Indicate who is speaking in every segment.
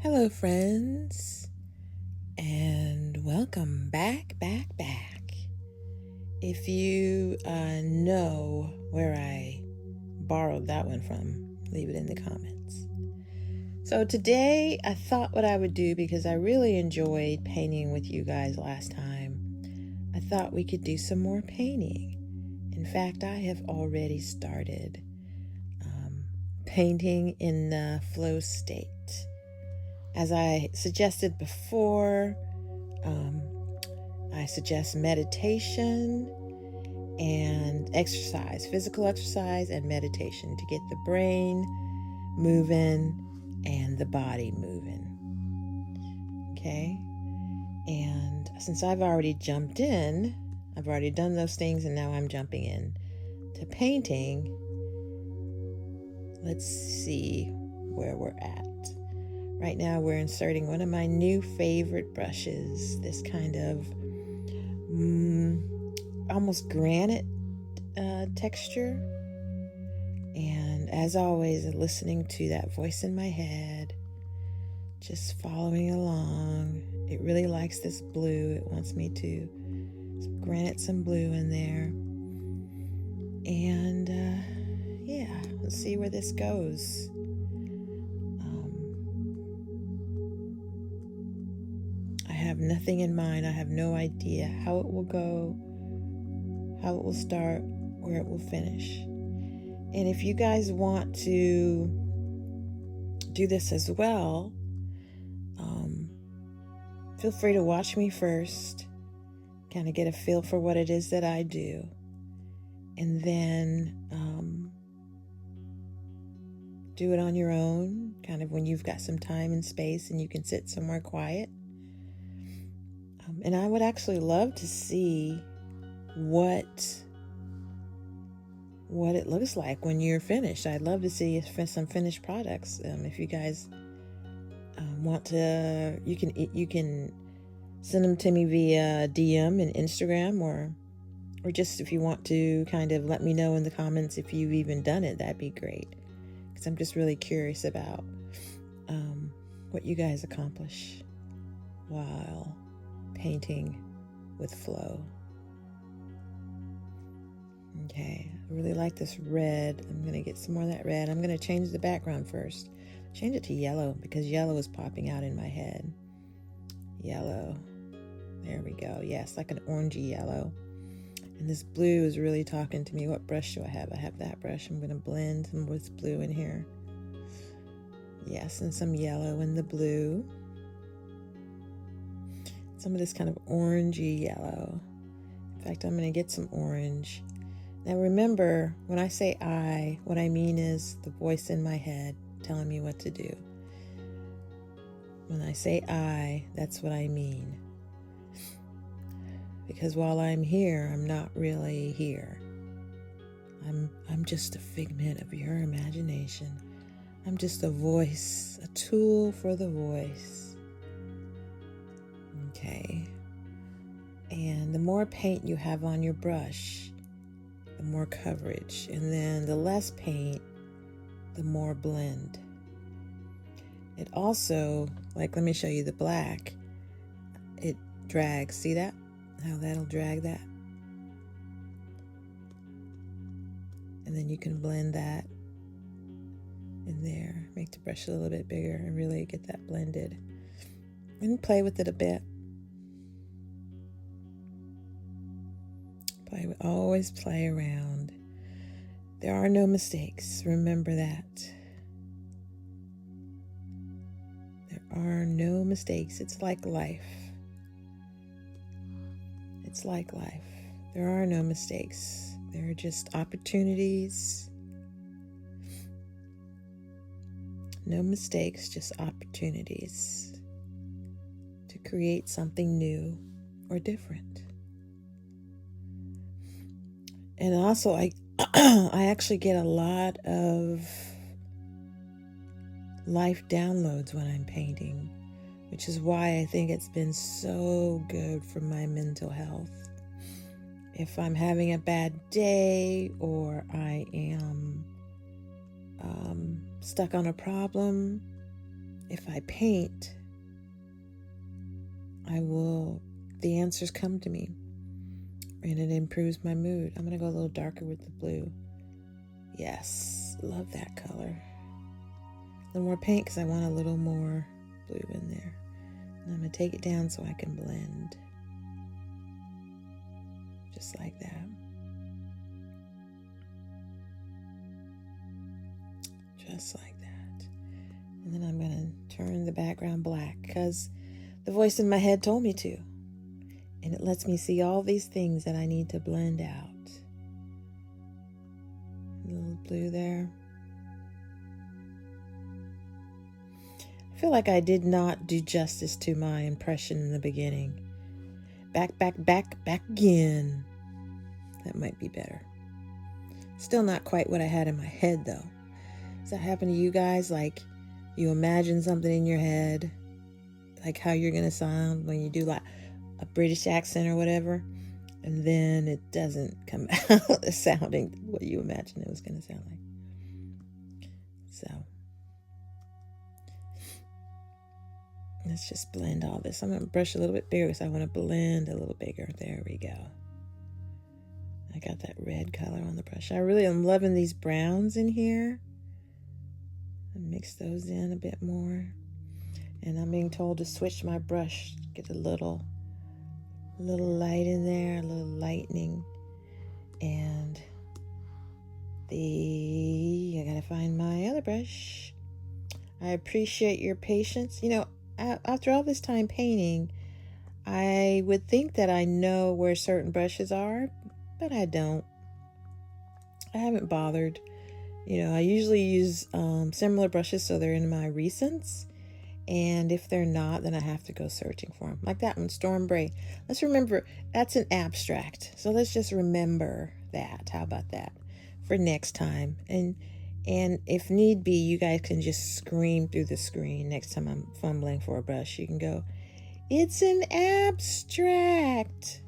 Speaker 1: Hello, friends, and welcome back. If you know where I borrowed that one from, leave it in the comments. So today I thought what I would do, because I really enjoyed painting with you guys last time, I thought we could do some more painting. In fact, I have already started painting in the flow state. As I suggested before, I suggest meditation and exercise, physical exercise and meditation, to get the brain moving and the body moving. Okay? And since I've already jumped in, I've already done those things, and now I'm jumping in to painting. Let's see where we're at. Right now we're inserting one of my new favorite brushes, this kind of almost granite texture. And as always, listening to that voice in my head, just following along. It really likes this blue. It wants me to granite some blue in there. And yeah, let's see where this goes. I have nothing in mind. I have no idea how it will go, how it will start, where it will finish. And if you guys want to do this as well, feel free to watch me first, kind of get a feel for what it is that I do, and then do it on your own, kind of when you've got some time and space and you can sit somewhere quiet. And I would actually love to see what it looks like when you're finished. I'd love to see some finished products. If you guys want to, you can send them to me via DM and Instagram, or just if you want to kind of let me know in the comments if you've even done it, that'd be great, because I'm just really curious about what you guys accomplish while painting with flow. Okay, I really like this red. I'm going to get some more of that red. I'm going to change the background first. Change it to yellow, because yellow is popping out in my head. Yellow. There we go. Yes, like an orangey yellow. And this blue is really talking to me. What brush do I have? I have that brush. I'm going to blend some with blue in here. Yes, and some yellow in the blue. Some of this kind of orangey yellow. In fact, I'm going to get some orange. Now remember, when I say I, what I mean is the voice in my head telling me what to do. When I say I, that's what I mean. Because while I'm here, I'm not really here. I'm just a figment of your imagination. I'm just a voice, a tool for the voice. Okay. And the more paint you have on your brush, the more coverage. And then the less paint, the more blend. It also, like, let me show you the black. It drags. See that? How that'll drag that? And then you can blend that in there. Make the brush a little bit bigger and really get that blended. And play with it a bit. Always play around. There are no mistakes. Remember that. There are no mistakes. It's like life. It's like life. There are no mistakes. There are just opportunities. No mistakes, just opportunities to create something new or different. And also, I actually get a lot of life downloads when I'm painting, which is why I think it's been so good for my mental health. If I'm having a bad day, or I am stuck on a problem, if I paint, the answers come to me, and it improves my mood. I'm going to go a little darker with the blue. Yes, love that color. A little more paint because I want a little more blue in there. And I'm going to take it down so I can blend. Just like that. Just like that. And then I'm going to turn the background black because the voice in my head told me to. And it lets me see all these things that I need to blend out. A little blue there. I feel like I did not do justice to my impression in the beginning. Back again. That might be better. Still not quite what I had in my head, though. Does that happen to you guys? Like, you imagine something in your head, like how you're going to sound when you do like a British accent or whatever, and then it doesn't come out sounding what you imagined it was going to sound like. So, let's just blend all this. I'm going to brush a little bit bigger because I want to blend a little bigger. There we go. I got that red color on the brush. I really am loving these browns in here. I mix those in a bit more. And I'm being told to switch my brush, get a little light in there, a little lightening. And I gotta find my other brush. I appreciate your patience. You know, after all this time painting, I would think that I know where certain brushes are, but I don't. I haven't bothered. You know, I usually use similar brushes so they're in my recents. And if they're not, then I have to go searching for them. Like that one, Storm Bray. Let's remember, that's an abstract. So let's just remember that. How about that? For next time. And if need be, you guys can just scream through the screen next time I'm fumbling for a brush. You can go, it's an abstract.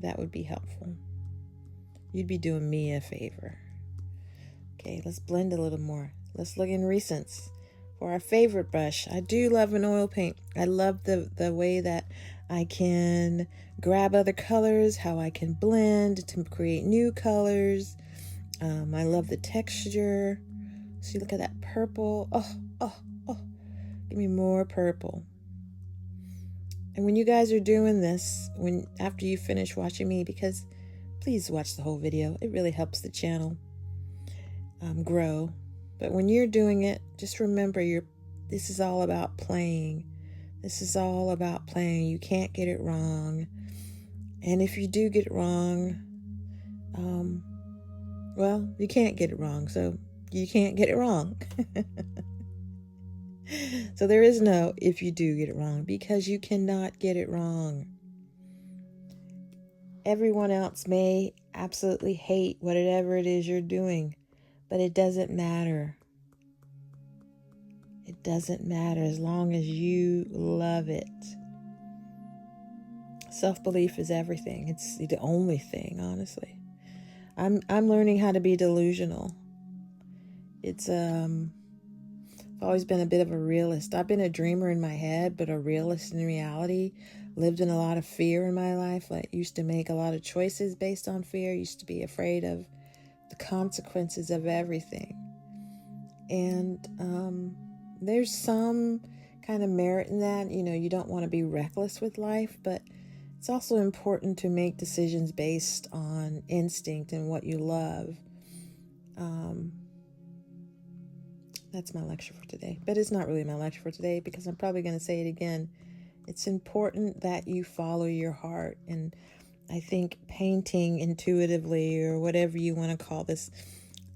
Speaker 1: That would be helpful. You'd be doing me a favor. Okay, let's blend a little more. Let's look in recents for our favorite brush. I do love an oil paint. I love the way that I can grab other colors, how I can blend to create new colors. I love the texture. See, look at that purple. Oh. Give me more purple. And when you guys are doing this, after you finish watching me, because please watch the whole video. It really helps the channel grow. But when you're doing it, just remember this is all about playing. This is all about playing. You can't get it wrong. And if you do get it wrong, well, you can't get it wrong. So you can't get it wrong. So there is no if you do get it wrong, because you cannot get it wrong. Everyone else may absolutely hate whatever it is you're doing, but it doesn't matter. It doesn't matter as long as you love it. Self-belief is everything. It's the only thing, honestly. I'm learning how to be delusional. It's I've always been a bit of a realist. I've been a dreamer in my head, but a realist in reality. Lived in a lot of fear in my life. Like, used to make a lot of choices based on fear. Used to be afraid of the consequences of everything. And there's some kind of merit in that. You know, you don't want to be reckless with life, but it's also important to make decisions based on instinct and what you love. That's my lecture for today. But it's not really my lecture for today because I'm probably going to say it again. It's important that you follow your heart. And I think painting intuitively, or whatever you want to call this,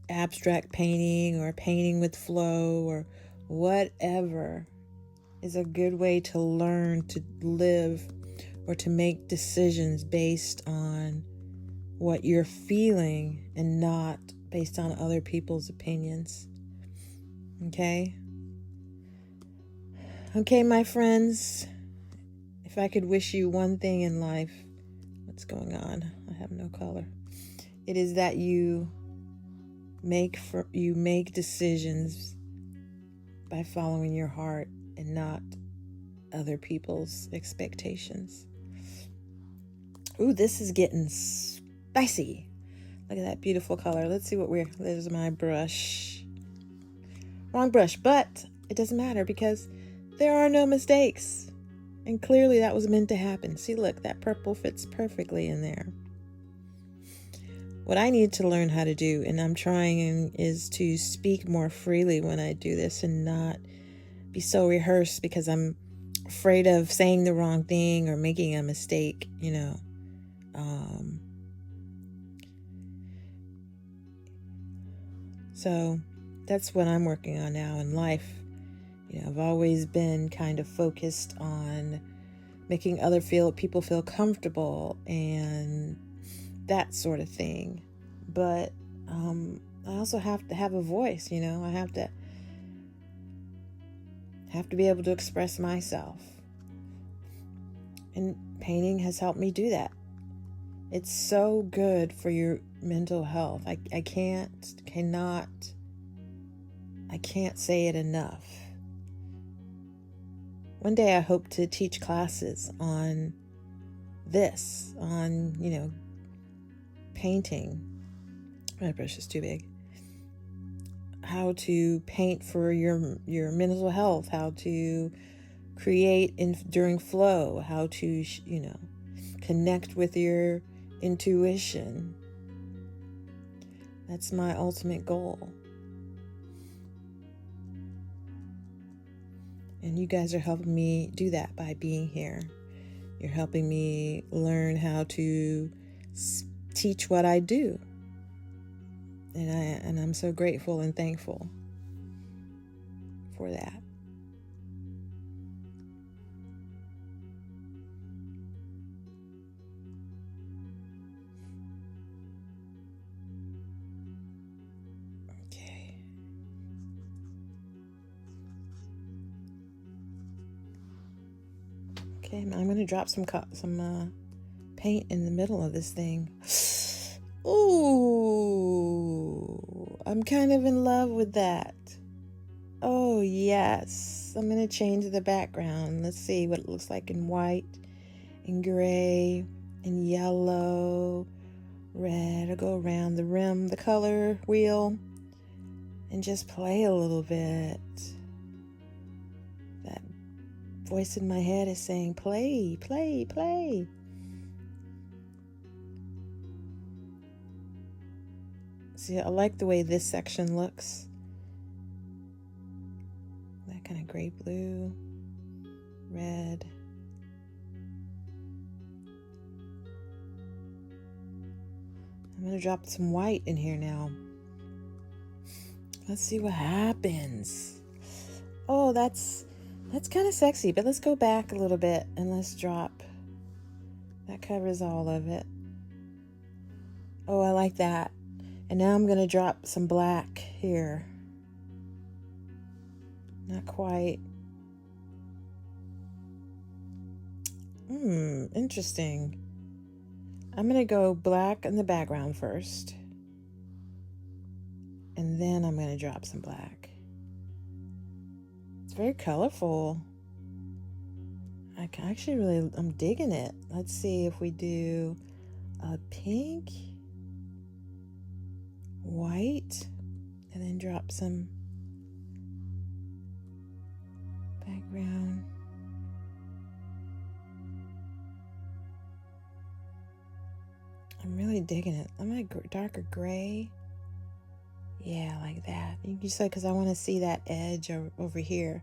Speaker 1: abstract painting or painting with flow or whatever, is a good way to learn to live or to make decisions based on what you're feeling and not based on other people's opinions. Okay, my friends, if I could wish you one thing in life, what's going on? I have no color. It is that you make decisions by following your heart and not other people's expectations. Ooh, this is getting spicy. Look at that beautiful color. Let's see there's my brush. Wrong brush, but it doesn't matter because there are no mistakes. And clearly that was meant to happen. See, look, that purple fits perfectly in there. What I need to learn how to do, and I'm trying, is to speak more freely when I do this and not be so rehearsed because I'm afraid of saying the wrong thing or making a mistake, So that's what I'm working on now in life. I've always been kind of focused on making people feel comfortable and that sort of thing. But I also have to have a voice, I have to be able to express myself. And painting has helped me do that. It's so good for your mental health. I can't say it enough. One day I hope to teach classes on this, on, painting. My brush is too big. How to paint for your mental health, how to create during flow, how to, connect with your intuition. That's my ultimate goal. And you guys are helping me do that by being here. You're helping me learn how to teach what I do. And I'm so grateful and thankful for that. Okay, I'm going to drop some paint in the middle of this thing. Ooh, I'm kind of in love with that. Oh, yes. I'm going to change the background. Let's see what it looks like in white, in gray, in yellow, red. I'll go around the rim, the color wheel, and just play a little bit. That voice in my head is saying, play, play, play. See, I like the way this section looks. That kind of gray blue, red. I'm going to drop some white in here now. Let's see what happens. Oh, that's kind of sexy, but let's go back a little bit and let's drop. That covers all of it. Oh, I like that. And now I'm going to drop some black here. Not quite. Interesting. I'm going to go black in the background first. And then I'm going to drop some black. It's very colorful. I'm digging it. Let's see if we do a pink, white, and then drop some background. I'm really digging it. I'm like darker gray. Yeah, like that. You can say, because I want to see that edge over here.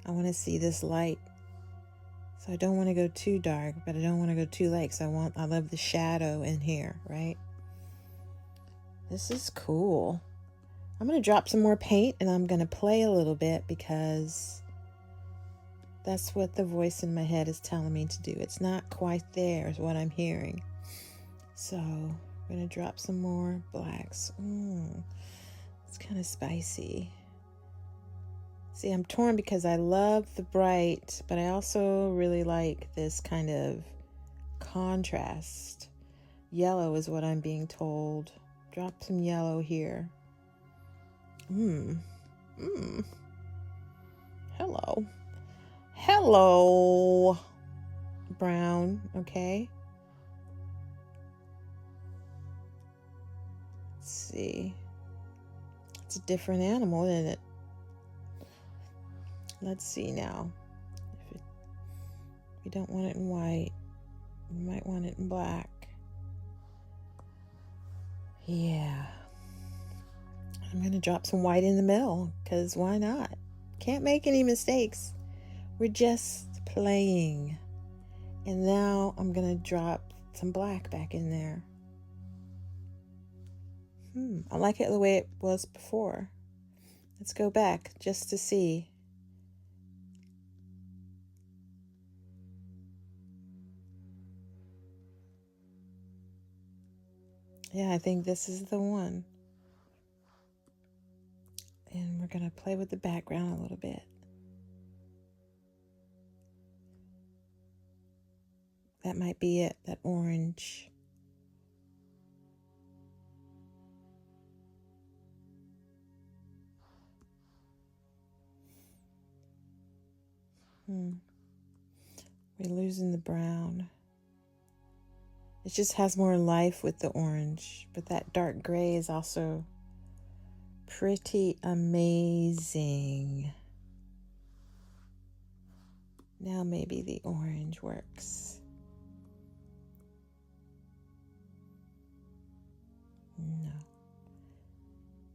Speaker 1: I want to see this light. So I don't want to go too dark, but I don't want to go too light. So I love the shadow in here, right? This is cool. I'm going to drop some more paint and I'm going to play a little bit because that's what the voice in my head is telling me to do. It's not quite there is what I'm hearing. So I'm going to drop some more blacks. It's kind of spicy. See, I'm torn because I love the bright, but I also really like this kind of contrast. Yellow is what I'm being told. Drop some yellow here. Hello, brown. Okay. Let's see. It's a different animal, isn't it? Let's see now. If you don't want it in white, you might want it in black. Yeah. I'm going to drop some white in the middle, because why not? Can't make any mistakes. We're just playing. And now I'm going to drop some black back in there. I like it the way it was before. Let's go back just to see. Yeah, I think this is the one. And we're going to play with the background a little bit. That might be it, that orange. We're losing the brown. It just has more life with the orange, but that dark gray is also pretty amazing. Now maybe the orange works. No.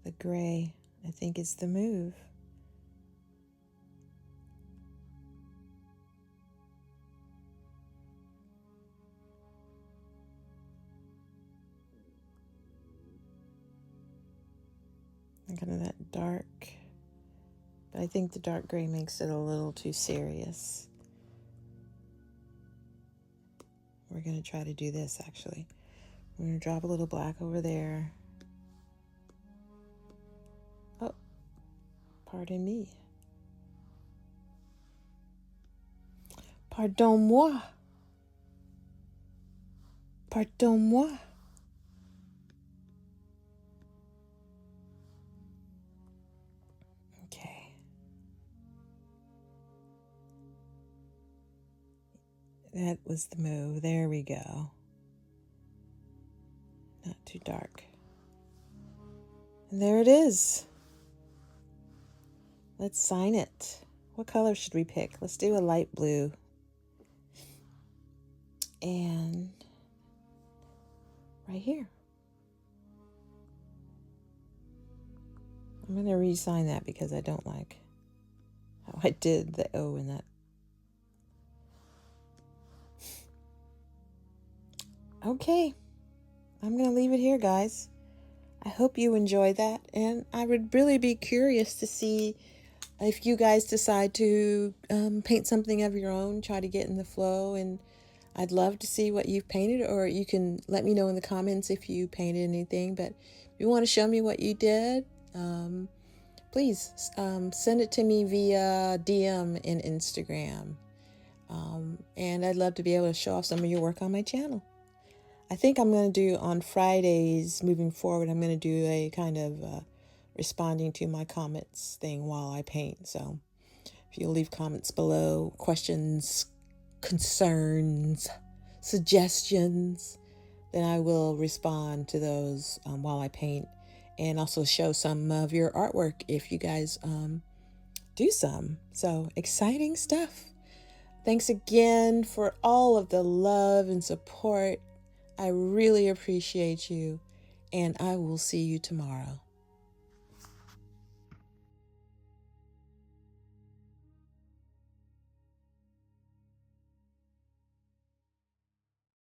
Speaker 1: The gray, I think, is the move. Kind of that dark, but I think the dark gray makes it a little too serious. We're going to try to do this, actually. We're going to drop a little black over there. Oh, pardon me. Pardon-moi. Pardon-moi. Okay. That was the move. There we go. Not too dark. And there it is. Let's sign it. What color should we pick? Let's do a light blue. And right here. I'm going to re-sign that because I don't like how I did the O in that. Okay. I'm going to leave it here, guys. I hope you enjoyed that. And I would really be curious to see if you guys decide to paint something of your own, try to get in the flow. And I'd love to see what you've painted, or you can let me know in the comments if you painted anything. But if you want to show me what you did, please send it to me via DM in Instagram. And I'd love to be able to show off some of your work on my channel. I think I'm going to do on Fridays moving forward, I'm going to do a kind of responding to my comments thing while I paint. So if you'll leave comments below, questions, concerns, suggestions, then I will respond to those while I paint, and also show some of your artwork if you guys do some. So exciting stuff. Thanks again for all of the love and support. I really appreciate you, and I will see you tomorrow.